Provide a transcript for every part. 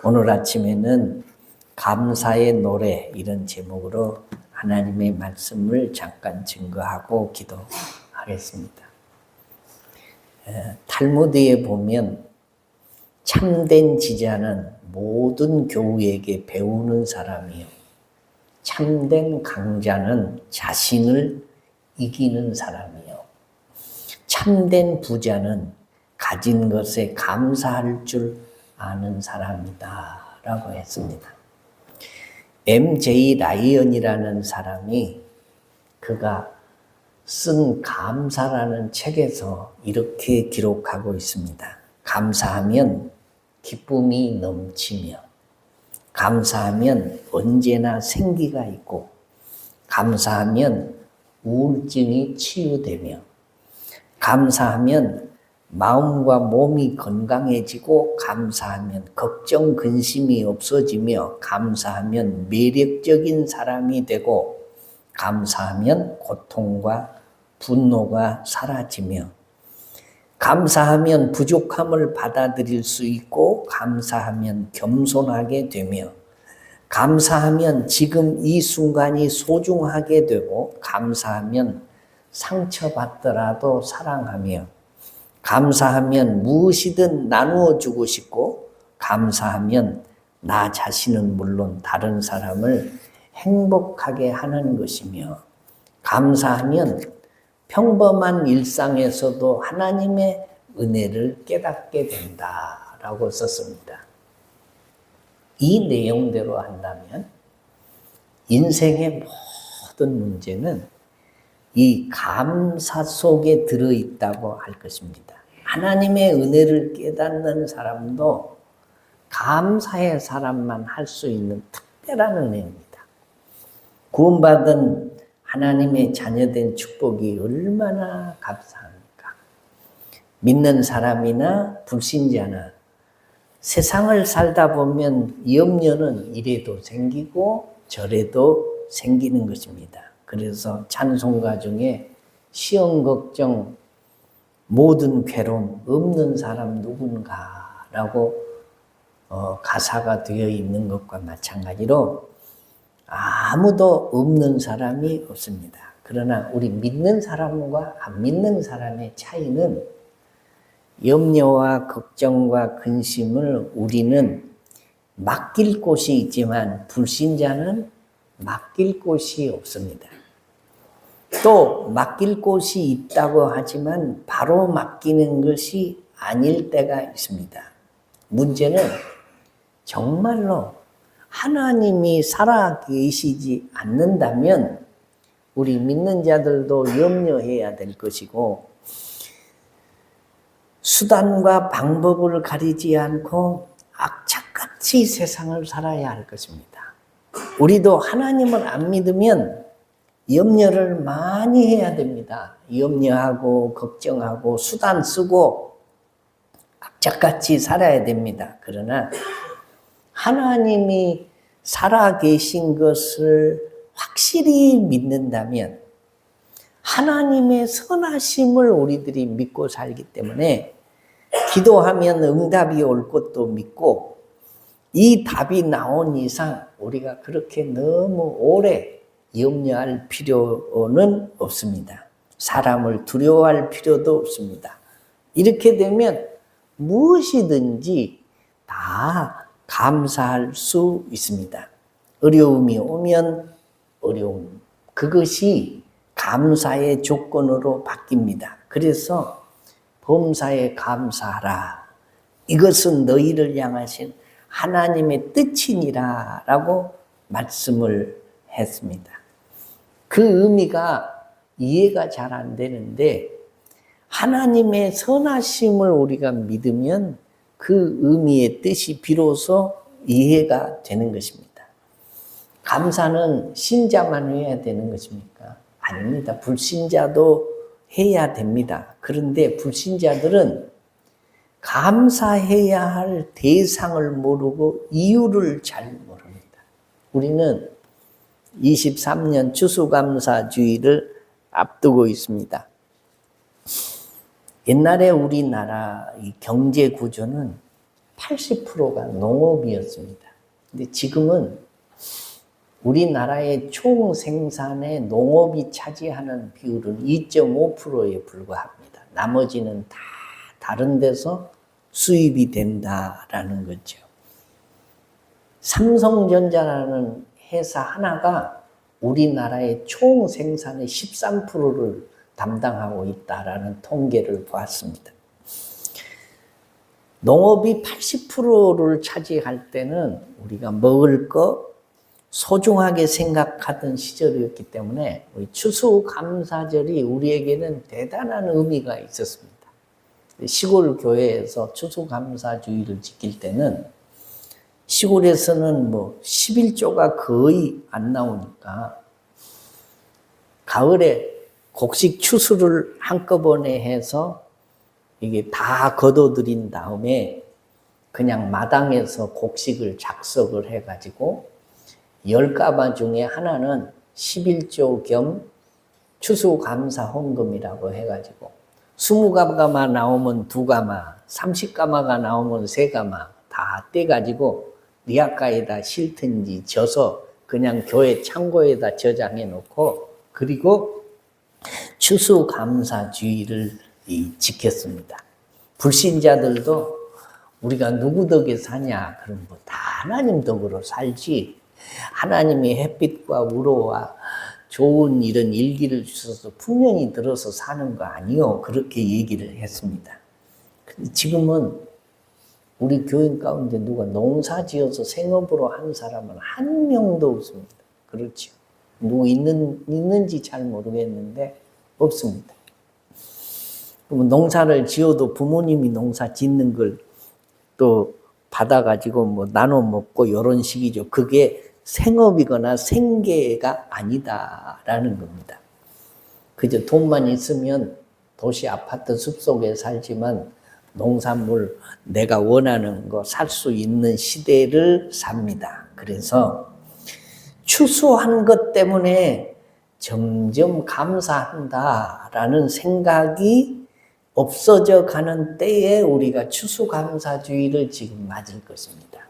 오늘 아침에는 감사의 노래 이런 제목으로 하나님의 말씀을 잠깐 증거하고 기도하겠습니다. 탈무드에 보면 참된 지자는 모든 교우에게 배우는 사람이요, 참된 강자는 자신을 이기는 사람이요, 참된 부자는 가진 것에 감사할 줄 아는 사람이다 라고 했습니다. M.J. 라이언이라는 사람이 그가 쓴 감사라는 책에서 이렇게 기록하고 있습니다. 감사하면 기쁨이 넘치며, 감사하면 언제나 생기가 있고, 감사하면 우울증이 치유되며, 감사하면 마음과 몸이 건강해지고, 감사하면 걱정, 근심이 없어지며, 감사하면 매력적인 사람이 되고, 감사하면 고통과 분노가 사라지며, 감사하면 부족함을 받아들일 수 있고, 감사하면 겸손하게 되며, 감사하면 지금 이 순간이 소중하게 되고, 감사하면 상처받더라도 사랑하며, 감사하면 무엇이든 나누어 주고 싶고, 감사하면 나 자신은 물론 다른 사람을 행복하게 하는 것이며, 감사하면 평범한 일상에서도 하나님의 은혜를 깨닫게 된다라고 썼습니다. 이 내용대로 한다면 인생의 모든 문제는 이 감사 속에 들어있다고 할 것입니다. 하나님의 은혜를 깨닫는 사람도 감사의 사람만 할 수 있는 특별한 은혜입니다. 구원받은 하나님의 자녀된 축복이 얼마나 감사합니까? 믿는 사람이나 불신자나 세상을 살다 보면 염려는 이래도 생기고 저래도 생기는 것입니다. 그래서 찬송가 중에 시험 걱정 모든 괴로움 없는 사람 누군가라고 가사가 되어 있는 것과 마찬가지로 아무도 없는 사람이 없습니다. 그러나 우리 믿는 사람과 안 믿는 사람의 차이는 염려와 걱정과 근심을 우리는 맡길 곳이 있지만 불신자는 맡길 곳이 없습니다. 또 맡길 곳이 있다고 하지만 바로 맡기는 것이 아닐 때가 있습니다. 문제는 정말로 하나님이 살아계시지 않는다면 우리 믿는 자들도 염려해야 될 것이고, 수단과 방법을 가리지 않고 악착같이 세상을 살아야 할 것입니다. 우리도 하나님을 안 믿으면 염려를 많이 해야 됩니다. 염려하고 걱정하고 수단 쓰고 악착같이 살아야 됩니다. 그러나 하나님이 살아계신 것을 확실히 믿는다면 하나님의 선하심을 우리들이 믿고 살기 때문에 기도하면 응답이 올 것도 믿고, 이 답이 나온 이상 우리가 그렇게 너무 오래 염려할 필요는 없습니다. 사람을 두려워할 필요도 없습니다. 이렇게 되면 무엇이든지 다 감사할 수 있습니다. 어려움이 오면 어려움, 그것이 감사의 조건으로 바뀝니다. 그래서 범사에 감사하라. 이것은 너희를 향하신 하나님의 뜻이니라 라고 말씀을 했습니다. 그 의미가 이해가 잘 안 되는데 하나님의 선하심을 우리가 믿으면 그 의미의 뜻이 비로소 이해가 되는 것입니다. 감사는 신자만 해야 되는 것입니까? 아닙니다. 불신자도 해야 됩니다. 그런데 불신자들은 감사해야 할 대상을 모르고 이유를 잘 모릅니다. 우리는 23년 추수감사주의를 앞두고 있습니다. 옛날에 우리나라 이 경제 구조는 80%가 농업이었습니다. 근데 지금은 우리나라의 총 생산의 농업이 차지하는 비율은 2.5%에 불과합니다. 나머지는 다 다른 데서 수입이 된다라는 거죠. 삼성전자라는 회사 하나가 우리나라의 총 생산의 13%를 담당하고 있다라는 통계를 보았습니다. 농업이 80%를 차지할 때는 우리가 먹을 거 소중하게 생각하던 시절이었기 때문에 우리 추수감사절이 우리에게는 대단한 의미가 있었습니다. 시골 교회에서 추수감사주의를 지킬 때는 시골에서는 11조가 거의 안 나오니까 가을에 곡식 추수를 한꺼번에 해서 이게 다 거둬들인 다음에 그냥 마당에서 곡식을 작석을 해가지고 10가마 중에 하나는 11조 겸 추수감사 헌금이라고 해가지고 20가마 나오면 2가마, 30가마가 나오면 3가마 다 떼가지고 리아카에다 실든지 져서 그냥 교회 창고에다 저장해 놓고 그리고 추수감사주의를 지켰습니다. 불신자들도 우리가 누구 덕에 사냐? 그럼 다 하나님 덕으로 살지. 하나님이 햇빛과 우로와 좋은 이런 일기를 주셔서 풍년이 들어서 사는 거 아니요. 그렇게 얘기를 했습니다. 근데 지금은 우리 교인 가운데 누가 농사 지어서 생업으로 한 사람은 한 명도 없습니다. 그렇죠. 누구 있는지 잘 모르겠는데 없습니다. 그러면 농사를 지어도 부모님이 농사 짓는 걸 또 받아가지고 나눠 먹고 이런 식이죠. 그게 생업이거나 생계가 아니다라는 겁니다. 그저 돈만 있으면 도시 아파트 숲속에 살지만 농산물 내가 원하는 거 살 수 있는 시대를 삽니다. 그래서 추수한 것 때문에 점점 감사한다라는 생각이 없어져 가는 때에 우리가 추수감사주의를 지금 맞을 것입니다.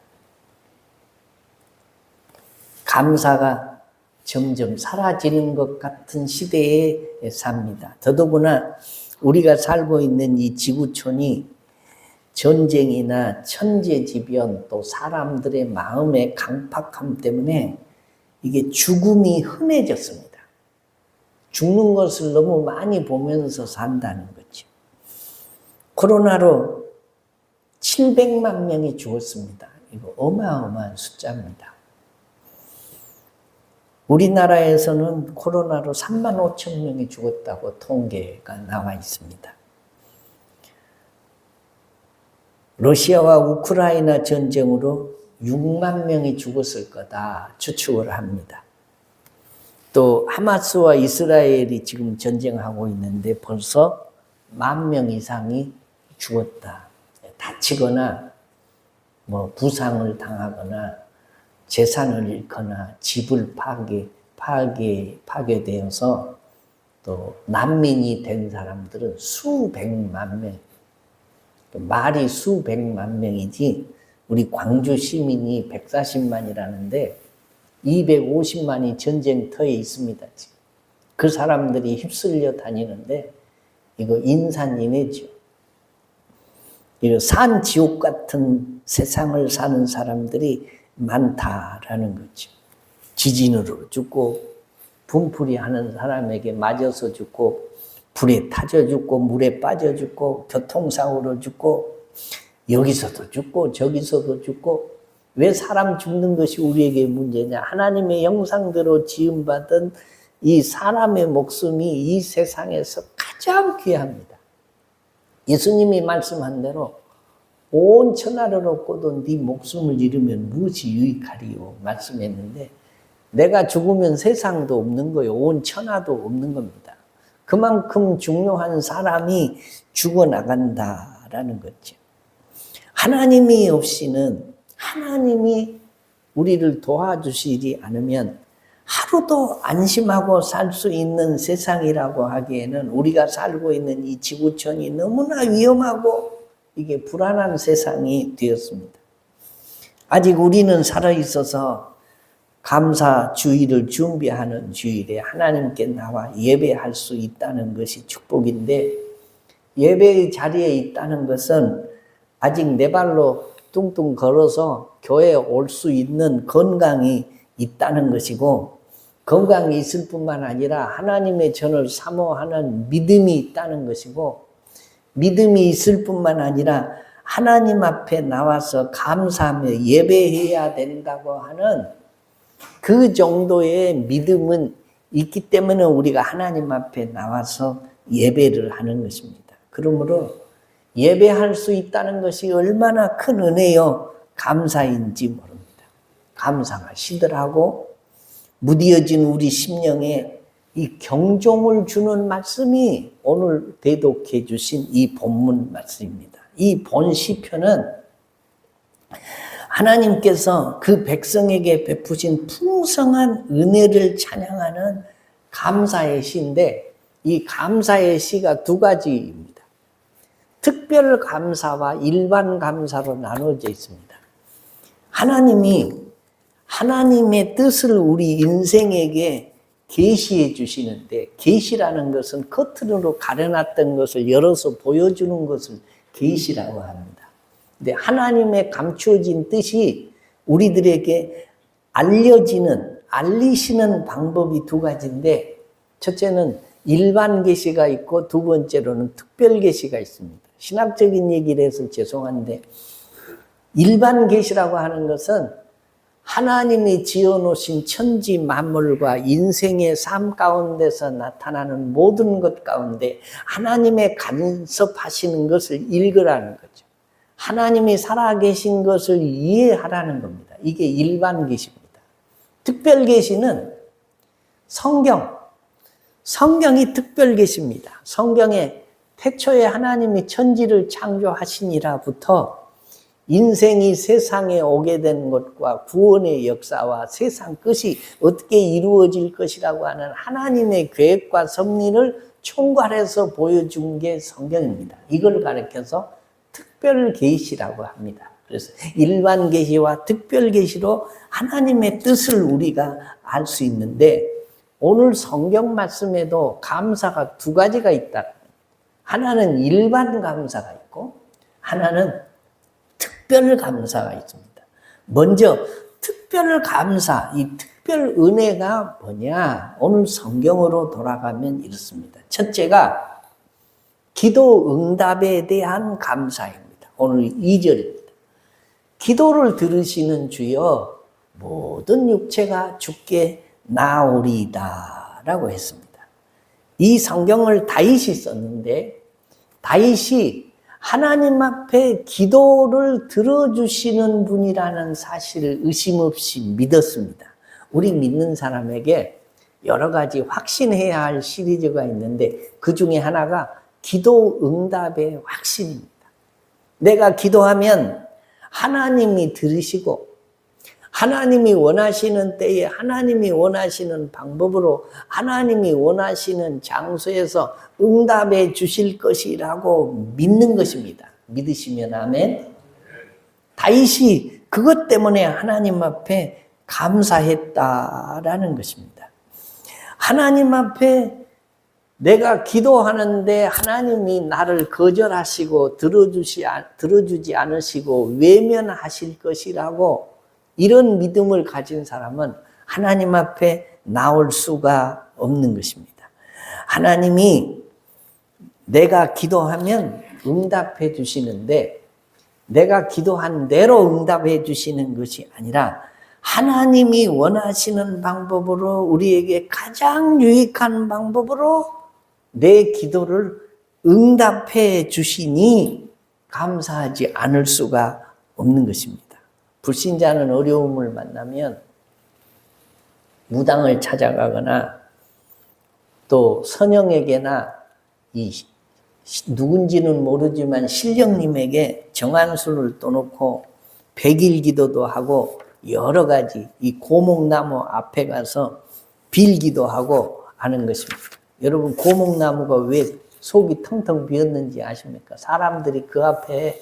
감사가 점점 사라지는 것 같은 시대에 삽니다. 더더구나 우리가 살고 있는 이 지구촌이 전쟁이나 천재지변 또 사람들의 마음의 강팍함 때문에 이게 죽음이 흔해졌습니다. 죽는 것을 너무 많이 보면서 산다는 거죠. 코로나로 700만 명이 죽었습니다. 이거 어마어마한 숫자입니다. 우리나라에서는 코로나로 3만 5천 명이 죽었다고 통계가 나와 있습니다. 러시아와 우크라이나 전쟁으로 6만 명이 죽었을 거다 추측을 합니다. 또 하마스와 이스라엘이 지금 전쟁하고 있는데 벌써 10,000명 이상이 죽었다. 다치거나 부상을 당하거나 재산을 잃거나 집을 파괴되어서 또 난민이 된 사람들은 수백만 명, 말이 수백만 명이지 우리 광주 시민이 140만이라는데 250만이 전쟁터에 있습니다. 지금. 그 사람들이 휩쓸려 다니는데 이거 인산인해죠. 이거 산지옥 같은 세상을 사는 사람들이 많다라는 거죠. 지진으로 죽고 분풀이 하는 사람에게 맞아서 죽고 불에 타져 죽고 물에 빠져 죽고 교통사고로 죽고 여기서도 죽고 저기서도 죽고 왜 사람 죽는 것이 우리에게 문제냐? 하나님의 형상대로 지음받은 이 사람의 목숨이 이 세상에서 가장 귀합니다. 예수님이 말씀한 대로 온 천하를 얻고도 네 목숨을 잃으면 무엇이 유익하리요 말씀했는데 내가 죽으면 세상도 없는 거예요. 온 천하도 없는 겁니다. 그만큼 중요한 사람이 죽어나간다라는 거죠. 하나님이 없이는 하나님이 우리를 도와주시지 않으면 하루도 안심하고 살 수 있는 세상이라고 하기에는 우리가 살고 있는 이 지구촌이 너무나 위험하고 이게 불안한 세상이 되었습니다. 아직 우리는 살아있어서 감사 주일을 준비하는 주일에 하나님께 나와 예배할 수 있다는 것이 축복인데, 예배의 자리에 있다는 것은 아직 내 발로 뚱뚱 걸어서 교회에 올 수 있는 건강이 있다는 것이고, 건강이 있을 뿐만 아니라 하나님의 전을 사모하는 믿음이 있다는 것이고, 믿음이 있을 뿐만 아니라 하나님 앞에 나와서 감사하며 예배해야 된다고 하는 그 정도의 믿음은 있기 때문에 우리가 하나님 앞에 나와서 예배를 하는 것입니다. 그러므로 예배할 수 있다는 것이 얼마나 큰 은혜요 감사인지 모릅니다. 감사가 시들하고 무뎌진 우리 심령에 이 경종을 주는 말씀이 오늘 대독해 주신 이 본문 말씀입니다. 이 본 시편은 하나님께서 그 백성에게 베푸신 풍성한 은혜를 찬양하는 감사의 시인데, 이 감사의 시가 두 가지입니다. 특별 감사와 일반 감사로 나누어져 있습니다. 하나님이 하나님의 뜻을 우리 인생에게 계시해 주시는데, 계시라는 것은 겉으로 가려놨던 것을 열어서 보여주는 것을 계시라고 합니다. 근데 하나님의 감추어진 뜻이 우리들에게 알리시는 방법이 두 가지인데, 첫째는 일반 계시가 있고 두 번째로는 특별 계시가 있습니다. 신학적인 얘기를 해서 죄송한데, 일반 계시라고 하는 것은 하나님이 지어놓으신 천지 만물과 인생의 삶 가운데서 나타나는 모든 것 가운데 하나님의 간섭하시는 것을 읽으라는 거죠. 하나님이 살아계신 것을 이해하라는 겁니다. 이게 일반 계시입니다. 특별 계시는 성경이 특별 계시입니다. 성경에 태초에 하나님이 천지를 창조하시니라부터 인생이 세상에 오게 된 것과 구원의 역사와 세상 끝이 어떻게 이루어질 것이라고 하는 하나님의 계획과 섭리를 총괄해서 보여준 게 성경입니다. 이걸 가리켜서 특별 계시라고 합니다. 그래서 일반 계시와 특별 계시로 하나님의 뜻을 우리가 알 수 있는데, 오늘 성경 말씀에도 감사가 두 가지가 있다. 하나는 일반 감사가 있고 하나는 특별 감사가 있습니다. 먼저 특별 감사, 이 특별 은혜가 뭐냐? 오늘 성경으로 돌아가면 이렇습니다. 첫째가 기도 응답에 대한 감사입니다. 오늘 2절입니다. 기도를 들으시는 주여 모든 육체가 주께 나오리다 라고 했습니다. 이 성경을 다윗이 썼는데, 다윗이 하나님 앞에 기도를 들어주시는 분이라는 사실을 의심 없이 믿었습니다. 우리 믿는 사람에게 여러 가지 확신해야 할 시리즈가 있는데, 그 중에 하나가 기도 응답의 확신입니다. 내가 기도하면 하나님이 들으시고 하나님이 원하시는 때에 하나님이 원하시는 방법으로 하나님이 원하시는 장소에서 응답해 주실 것이라고 믿는 것입니다. 믿으시면 아멘. 다윗이 그것 때문에 하나님 앞에 감사했다라는 것입니다. 하나님 앞에 내가 기도하는데 하나님이 나를 거절하시고 들어주지 않으시고 외면하실 것이라고, 이런 믿음을 가진 사람은 하나님 앞에 나올 수가 없는 것입니다. 하나님이 내가 기도하면 응답해 주시는데, 내가 기도한 대로 응답해 주시는 것이 아니라 하나님이 원하시는 방법으로, 우리에게 가장 유익한 방법으로 내 기도를 응답해 주시니 감사하지 않을 수가 없는 것입니다. 불신자는 어려움을 만나면 무당을 찾아가거나 또 선영에게나 누군지는 모르지만 신령님에게 정한수를 떠놓고 백일 기도도 하고 여러 가지 이 고목나무 앞에 가서 빌기도 하고 하는 것입니다. 여러분, 고목나무가 왜 속이 텅텅 비었는지 아십니까? 사람들이 그 앞에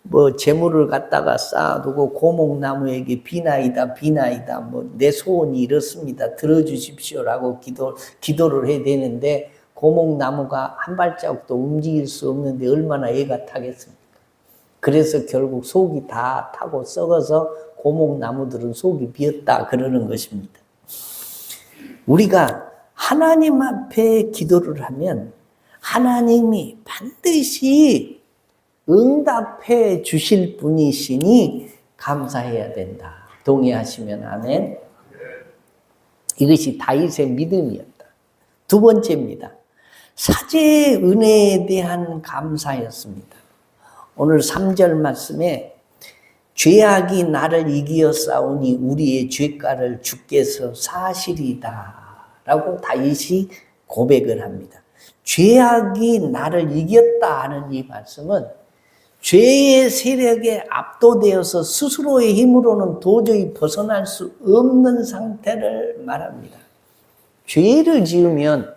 뭐 재물을 갖다가 쌓아두고 고목나무에게 비나이다 비나이다 뭐 내 소원이 이렇습니다 들어주십시오라고 기도를 해야 되는데 고목나무가 한 발자국도 움직일 수 없는데 얼마나 애가 타겠습니까? 그래서 결국 속이 다 타고 썩어서 고목나무들은 속이 비었다 그러는 것입니다. 우리가 하나님 앞에 기도를 하면 하나님이 반드시 응답해 주실 분이시니 감사해야 된다. 동의하시면 아멘. 이것이 다윗의 믿음이었다. 두 번째입니다. 사제의 은혜에 대한 감사였습니다. 오늘 3절 말씀에 죄악이 나를 이기어 싸우니 우리의 죄가를 주께서 사시리다 라고 다윗이 고백을 합니다. 죄악이 나를 이겼다 하는 이 말씀은 죄의 세력에 압도되어서 스스로의 힘으로는 도저히 벗어날 수 없는 상태를 말합니다. 죄를 지으면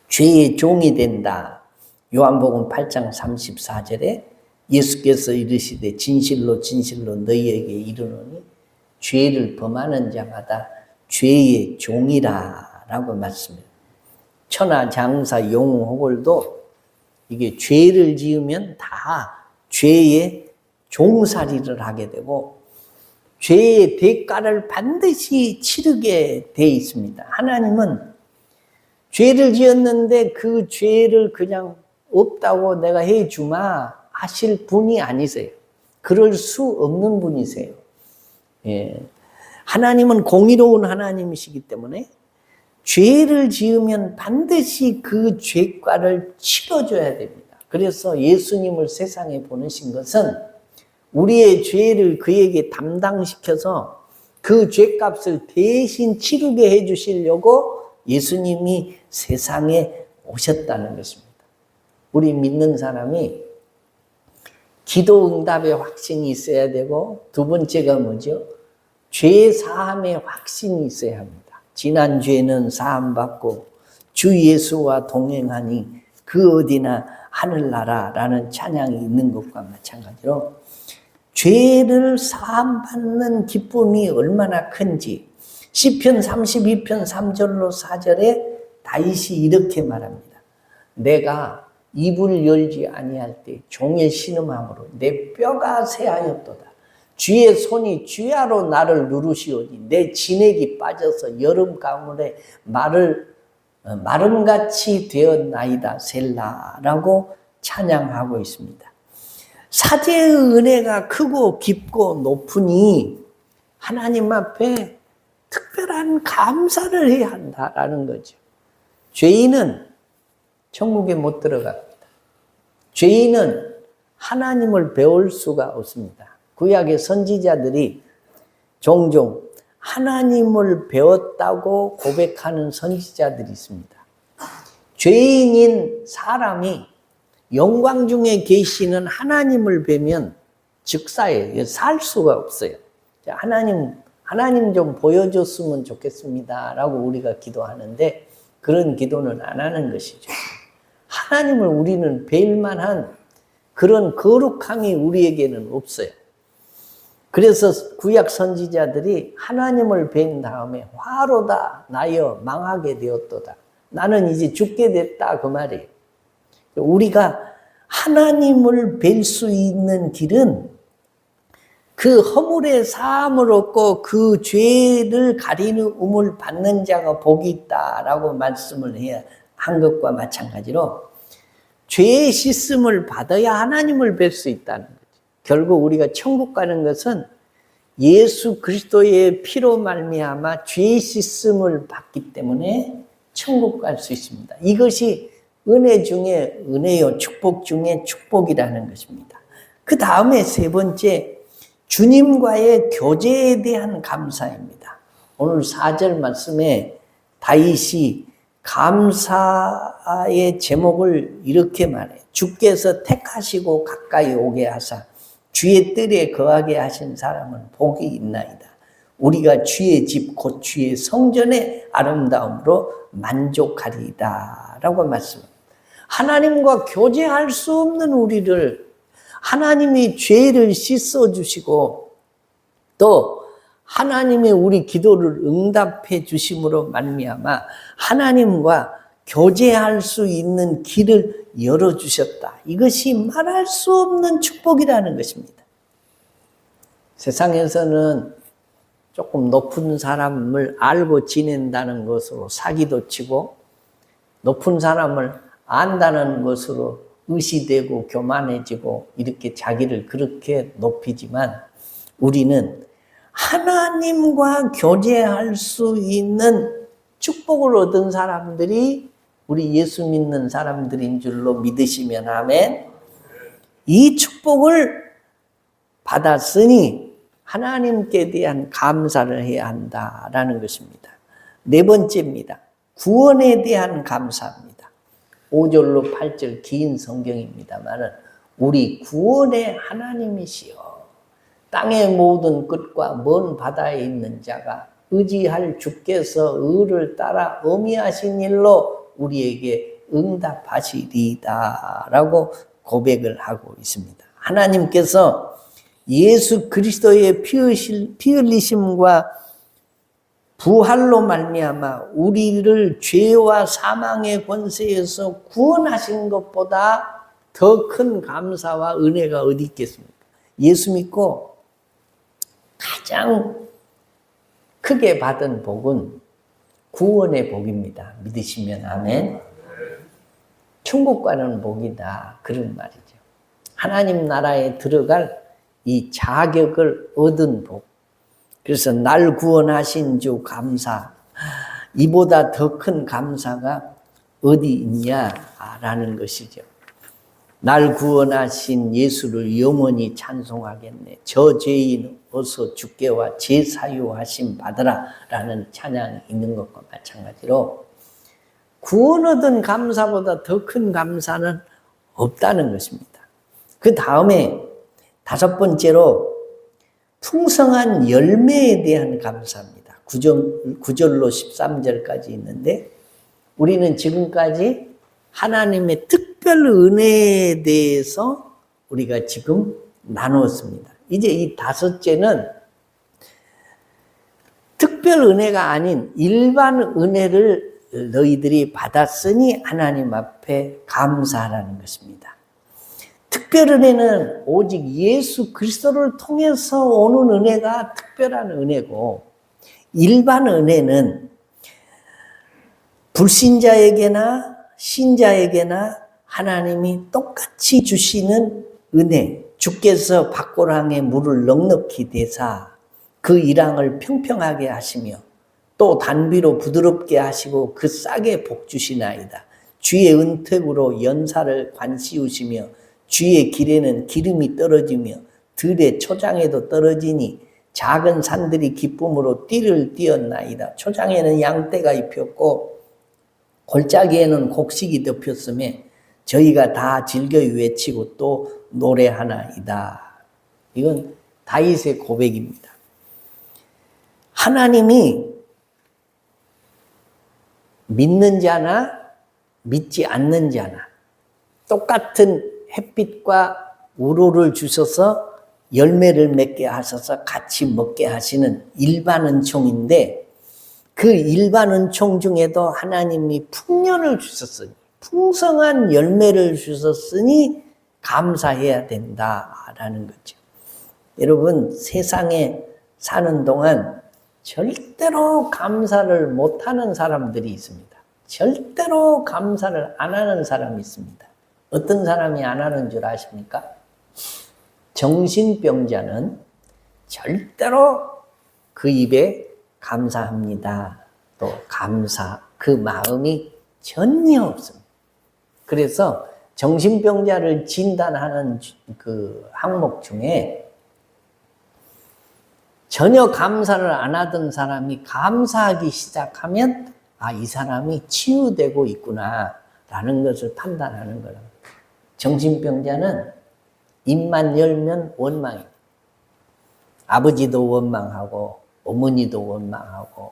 죄의 종이 된다. 요한복음 8장 34절에 예수께서 이르시되 진실로 진실로 너희에게 이르노니 죄를 범하는 자마다 죄의 종이라 라고 말씀해요. 천하 장사 영웅 호골도 이게 죄를 지으면 다 죄의 종살이를 하게 되고 죄의 대가를 반드시 치르게 돼 있습니다. 하나님은 죄를 지었는데 그 죄를 그냥 없다고 내가 해주마 하실 분이 아니세요. 그럴 수 없는 분이세요. 예. 하나님은 공의로운 하나님이시기 때문에 죄를 지으면 반드시 그 죄가를 치러줘야 됩니다. 그래서 예수님을 세상에 보내신 것은 우리의 죄를 그에게 담당시켜서 그 죄값을 대신 치르게 해주시려고 예수님이 세상에 오셨다는 것입니다. 우리 믿는 사람이 기도 응답의 확신이 있어야 되고 두 번째가 뭐죠? 죄 사함의 확신이 있어야 합니다. 지난 죄는 사함받고 주 예수와 동행하니 그 어디나 하늘나라라는 찬양이 있는 것과 마찬가지로 죄를 사함받는 기쁨이 얼마나 큰지 시편 32편 3절로 4절에 다윗이 이렇게 말합니다. 내가 입을 열지 아니할 때 종의 신음함으로 내 뼈가 새하였도다. 주의 손이 주야로 나를 누르시오니 내 진액이 빠져서 여름 가물에 마름같이 되었나이다 셀라라고 찬양하고 있습니다. 사제의 은혜가 크고 깊고 높으니 하나님 앞에 특별한 감사를 해야 한다라는 거죠. 죄인은 천국에 못 들어갑니다. 죄인은 하나님을 배울 수가 없습니다. 구약의 선지자들이 종종 하나님을 배웠다고 고백하는 선지자들이 있습니다. 죄인인 사람이 영광 중에 계시는 하나님을 뵈면 즉사예요. 살 수가 없어요. 하나님 좀 보여줬으면 좋겠습니다 라고 우리가 기도하는데 그런 기도는 안 하는 것이죠. 하나님을 우리는 뵐 만한 그런 거룩함이 우리에게는 없어요. 그래서 구약 선지자들이 하나님을 뵌 다음에 화로다 나여 망하게 되었도다. 나는 이제 죽게 됐다 그 말이에요. 우리가 하나님을 뵐 수 있는 길은 그 허물의 사함을 얻고 그 죄를 가리는 우물 받는 자가 복이 있다라고 말씀을 해야 한 것과 마찬가지로 죄의 씻음을 받아야 하나님을 뵐 수 있다는 거죠. 결국 우리가 천국 가는 것은 예수 그리스도의 피로 말미암아 죄의 씻음을 받기 때문에 천국 갈 수 있습니다. 이것이 은혜 중에 은혜요, 축복 중에 축복이라는 것입니다. 그 다음에 세 번째, 주님과의 교제에 대한 감사입니다. 오늘 4절 말씀에 다윗이 감사의 제목을 이렇게 말해요. 주께서 택하시고 가까이 오게 하사 주의 뜰에 거하게 하신 사람은 복이 있나이다. 우리가 주의 집 곧 주의 성전의 아름다움으로 만족하리이다 라고 말씀합니다. 하나님과 교제할 수 없는 우리를 하나님이 죄를 씻어주시고 또 하나님의 우리 기도를 응답해 주심으로 말미암아 하나님과 교제할 수 있는 길을 열어주셨다. 이것이 말할 수 없는 축복이라는 것입니다. 세상에서는 조금 높은 사람을 알고 지낸다는 것으로 사기도 치고 높은 사람을 안다는 것으로 의시되고 교만해지고 이렇게 자기를 그렇게 높이지만 우리는 하나님과 교제할 수 있는 축복을 얻은 사람들이 우리 예수 믿는 사람들인 줄로 믿으시면 아멘. 이 축복을 받았으니 하나님께 대한 감사를 해야 한다라는 것입니다. 네 번째입니다. 구원에 대한 감사입니다. 5절로 8절 긴 성경입니다만 우리 구원의 하나님이시여 땅의 모든 끝과 먼 바다에 있는 자가 의지할 주께서 의를 따라 어미하신 일로 우리에게 응답하시리이다 라고 고백을 하고 있습니다. 하나님께서 예수 그리스도의 피 흘리심과 부활로 말미암아 우리를 죄와 사망의 권세에서 구원하신 것보다 더 큰 감사와 은혜가 어디 있겠습니까? 예수 믿고 가장 크게 받은 복은 구원의 복입니다. 믿으시면 아멘. 천국 가는 복이다. 그런 말이죠. 하나님 나라에 들어갈 이 자격을 얻은 복. 그래서 날 구원하신 주 감사. 이보다 더 큰 감사가 어디 있냐라는 것이죠. 날 구원하신 예수를 영원히 찬송하겠네. 저 죄인 어서 주께와 제 사유하심 받으라 라는 찬양이 있는 것과 마찬가지로 구원 얻은 감사보다 더 큰 감사는 없다는 것입니다. 그 다음에 다섯 번째로 풍성한 열매에 대한 감사입니다. 9절로 13절까지 있는데 우리는 지금까지 하나님의 특별 은혜에 대해서 우리가 지금 나누었습니다. 이제 이 다섯째는 특별 은혜가 아닌 일반 은혜를 너희들이 받았으니 하나님 앞에 감사하라는 것입니다. 특별 은혜는 오직 예수 그리스도를 통해서 오는 은혜가 특별한 은혜고 일반 은혜는 불신자에게나 신자에게나 하나님이 똑같이 주시는 은혜, 주께서 밭고랑에 물을 넉넉히 대사 그 일항을 평평하게 하시며 또 단비로 부드럽게 하시고 그 싹에 복 주시나이다. 주의 은택으로 연사를 관씌우시며 주의 길에는 기름이 떨어지며 들의 초장에도 떨어지니 작은 산들이 기쁨으로 띠를 띄었나이다. 초장에는 양떼가 입혔고 골짜기에는 곡식이 덮였음에 저희가 다 즐겨 외치고 또 노래하나이다. 이건 다윗의 고백입니다. 하나님이 믿는 자나 믿지 않는 자나 똑같은 햇빛과 우로를 주셔서 열매를 맺게 하셔서 같이 먹게 하시는 일반 은총인데 그 일반 은총 중에도 하나님이 풍년을 주셨으니 풍성한 열매를 주셨으니 감사해야 된다라는 거죠. 여러분 세상에 사는 동안 절대로 감사를 못하는 사람들이 있습니다. 절대로 감사를 안 하는 사람이 있습니다. 어떤 사람이 안 하는 줄 아십니까? 정신병자는 절대로 그 입에 감사합니다. 또 감사 그 마음이 전혀 없습니다. 그래서 정신병자를 진단하는 그 항목 중에 전혀 감사를 안 하던 사람이 감사하기 시작하면 아, 이 사람이 치유되고 있구나 라는 것을 판단하는 거라. 정신병자는 입만 열면 원망입니다. 아버지도 원망하고 어머니도 원망하고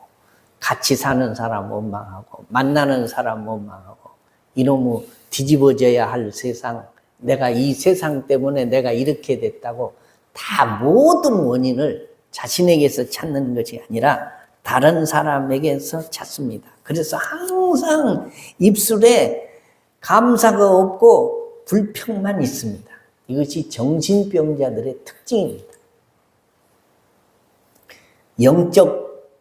같이 사는 사람 원망하고 만나는 사람 원망하고 이놈의 뒤집어져야 할 세상, 내가 이 세상 때문에 내가 이렇게 됐다고 다 모든 원인을 자신에게서 찾는 것이 아니라 다른 사람에게서 찾습니다. 그래서 항상 입술에 감사가 없고 불평만 있습니다. 이것이 정신병자들의 특징입니다. 영적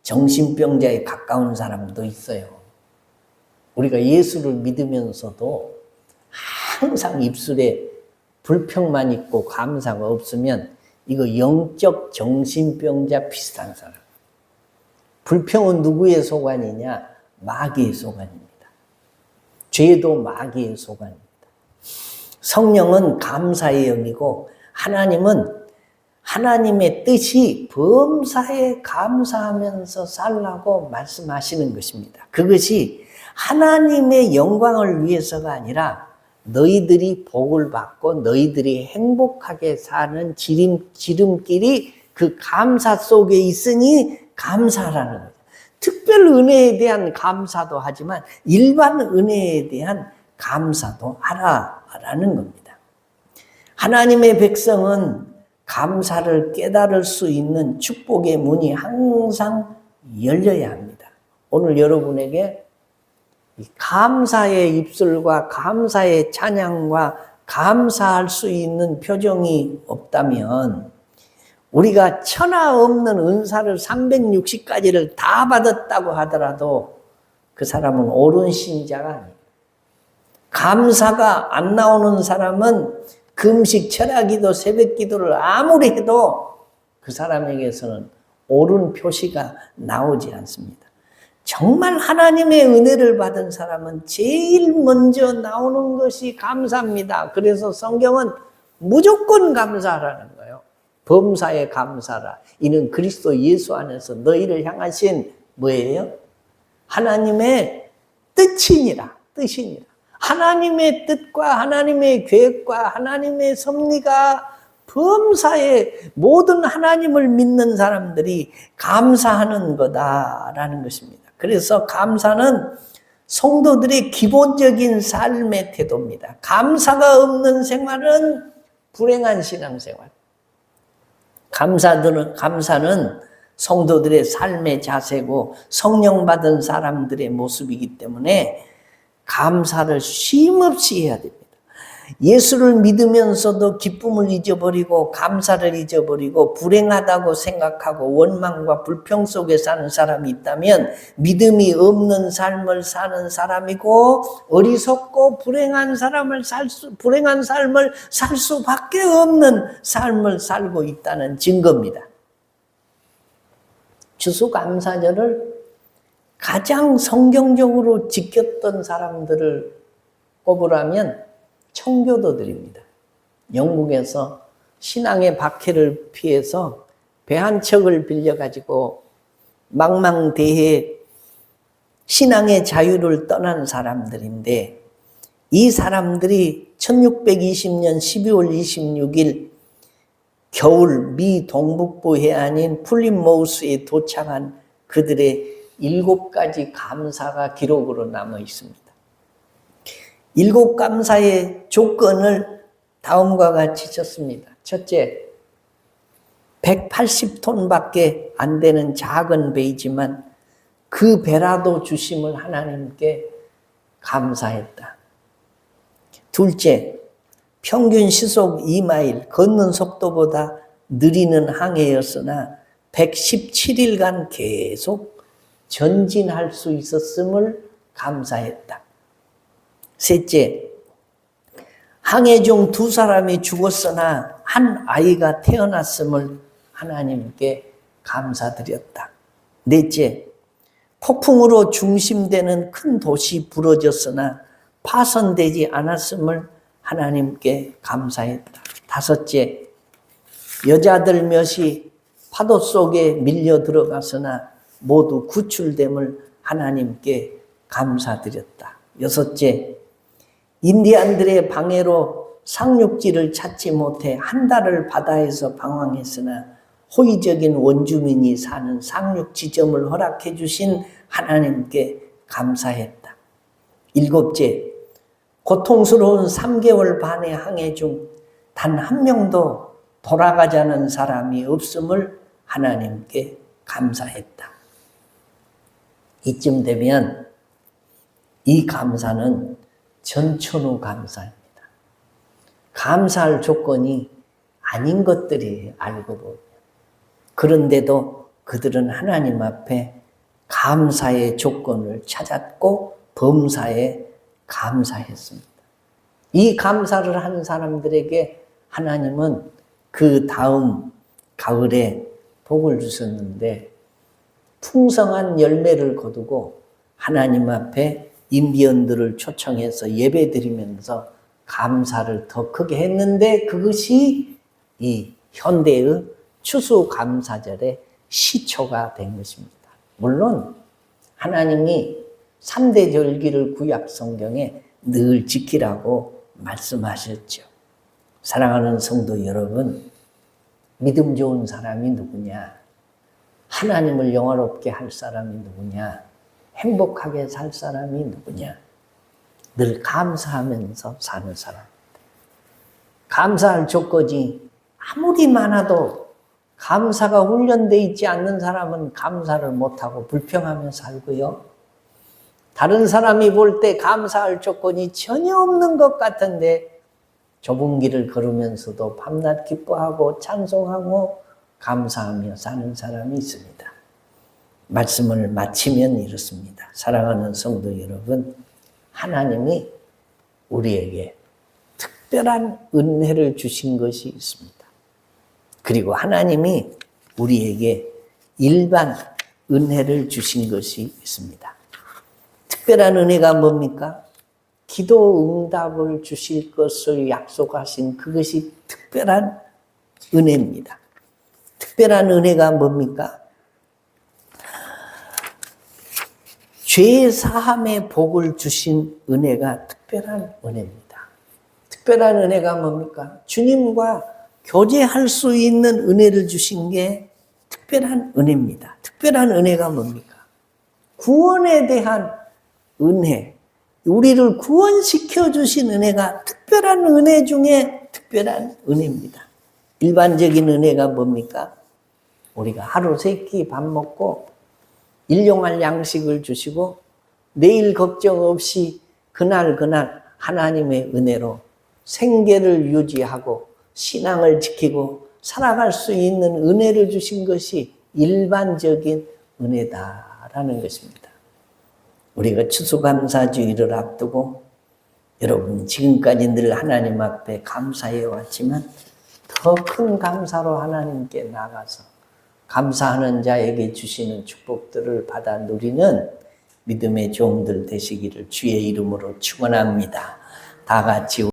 정신병자에 가까운 사람도 있어요. 우리가 예수를 믿으면서도 항상 입술에 불평만 있고 감사가 없으면 이거 영적 정신병자 비슷한 사람. 불평은 누구의 소관이냐? 마귀의 소관입니다. 죄도 마귀의 소관입니다. 성령은 감사의 영이고 하나님은 하나님의 뜻이 범사에 감사하면서 살라고 말씀하시는 것입니다. 그것이 하나님의 영광을 위해서가 아니라 너희들이 복을 받고 너희들이 행복하게 사는 지름길이 그 감사 속에 있으니 감사라는 거죠. 특별 은혜에 대한 감사도 하지만 일반 은혜에 대한 감사도 하라라는 겁니다. 하나님의 백성은 감사를 깨달을 수 있는 축복의 문이 항상 열려야 합니다. 오늘 여러분에게 감사의 입술과 감사의 찬양과 감사할 수 있는 표정이 없다면 우리가 천하 없는 은사를 360가지를 다 받았다고 하더라도 그 사람은 옳은 신자가 아니에요. 감사가 안 나오는 사람은 금식, 철야기도, 새벽기도를 아무리 해도 그 사람에게서는 옳은 표시가 나오지 않습니다. 정말 하나님의 은혜를 받은 사람은 제일 먼저 나오는 것이 감사입니다. 그래서 성경은 무조건 감사하라는 거예요. 범사에 감사라. 이는 그리스도 예수 안에서 너희를 향하신 뭐예요? 하나님의 뜻이니라. 하나님의 뜻과 하나님의 계획과 하나님의 섭리가 범사에 모든 하나님을 믿는 사람들이 감사하는 거다라는 것입니다. 그래서 감사는 성도들의 기본적인 삶의 태도입니다. 감사가 없는 생활은 불행한 신앙생활. 감사는 성도들의 삶의 자세고 성령 받은 사람들의 모습이기 때문에 감사를 쉼없이 해야 됩니다. 예수를 믿으면서도 기쁨을 잊어버리고 감사를 잊어버리고 불행하다고 생각하고 원망과 불평 속에 사는 사람이 있다면 믿음이 없는 삶을 사는 사람이고 어리석고 불행한 삶을 살 수밖에 없는 삶을 살고 있다는 증거입니다. 추수감사절을 가장 성경적으로 지켰던 사람들을 꼽으라면 청교도들입니다. 영국에서 신앙의 박해를 피해서 배 한 척을 빌려가지고 망망대해 신앙의 자유를 떠난 사람들인데 이 사람들이 1620년 12월 26일 겨울 미 동북부 해안인 플리모우스에 도착한 그들의 7가지 감사가 기록으로 남아 있습니다. 7 감사의 조건을 다음과 같이 쳤습니다. 첫째, 180톤밖에 안 되는 작은 배이지만 그 배라도 주심을 하나님께 감사했다. 둘째, 평균 시속 2마일, 걷는 속도보다 느리는 항해였으나 117일간 계속 전진할 수 있었음을 감사했다. 셋째, 항해 중 2사람이 죽었으나 한 아이가 태어났음을 하나님께 감사드렸다. 넷째, 폭풍으로 중심되는 큰 도시 부러졌으나 파손되지 않았음을 하나님께 감사했다. 다섯째, 여자들 몇이 파도 속에 밀려 들어갔으나 모두 구출됨을 하나님께 감사드렸다. 여섯째, 인디안들의 방해로 상륙지를 찾지 못해 한 달을 바다에서 방황했으나 호의적인 원주민이 사는 상륙 지점을 허락해 주신 하나님께 감사했다. 7째, 고통스러운 3개월 반의 항해 중 단 한 명도 돌아가자는 사람이 없음을 하나님께 감사했다. 이쯤 되면 이 감사는 전천후 감사입니다. 감사할 조건이 아닌 것들이 알고 보면. 그런데도 그들은 하나님 앞에 감사의 조건을 찾았고 범사에 감사했습니다. 이 감사를 한 사람들에게 하나님은 그 다음 가을에 복을 주셨는데 풍성한 열매를 거두고 하나님 앞에 인비언들을 초청해서 예배드리면서 감사를 더 크게 했는데 그것이 이 현대의 추수감사절의 시초가 된 것입니다. 물론 하나님이 3대 절기를 구약 성경에 늘 지키라고 말씀하셨죠. 사랑하는 성도 여러분, 믿음 좋은 사람이 누구냐? 하나님을 영화롭게 할 사람이 누구냐? 행복하게 살 사람이 누구냐? 늘 감사하면서 사는 사람입니다. 감사할 조건이 아무리 많아도 감사가 훈련되어 있지 않는 사람은 감사를 못하고 불평하며 살고요. 다른 사람이 볼 때 감사할 조건이 전혀 없는 것 같은데 좁은 길을 걸으면서도 밤낮 기뻐하고 찬송하고 감사하며 사는 사람이 있습니다. 말씀을 마치면 이렇습니다. 사랑하는 성도 여러분, 하나님이 우리에게 특별한 은혜를 주신 것이 있습니다. 그리고 하나님이 우리에게 일반 은혜를 주신 것이 있습니다. 특별한 은혜가 뭡니까? 기도 응답을 주실 것을 약속하신 그것이 특별한 은혜입니다. 특별한 은혜가 뭡니까? 죄 사함의 복을 주신 은혜가 특별한 은혜입니다. 특별한 은혜가 뭡니까? 주님과 교제할 수 있는 은혜를 주신 게 특별한 은혜입니다. 특별한 은혜가 뭡니까? 구원에 대한 은혜, 우리를 구원시켜 주신 은혜가 특별한 은혜 중에 특별한 은혜입니다. 일반적인 은혜가 뭡니까? 우리가 하루 세 끼 밥 먹고 일용할 양식을 주시고 내일 걱정 없이 그날 하나님의 은혜로 생계를 유지하고 신앙을 지키고 살아갈 수 있는 은혜를 주신 것이 일반적인 은혜다라는 것입니다. 우리가 추수감사주의를 앞두고 여러분 지금까지 늘 하나님 앞에 감사해 왔지만 더 큰 감사로 하나님께 나가서 감사하는 자에게 주시는 축복들을 받아 누리는 믿음의 종들 되시기를 주의 이름으로 축원합니다. 다 같이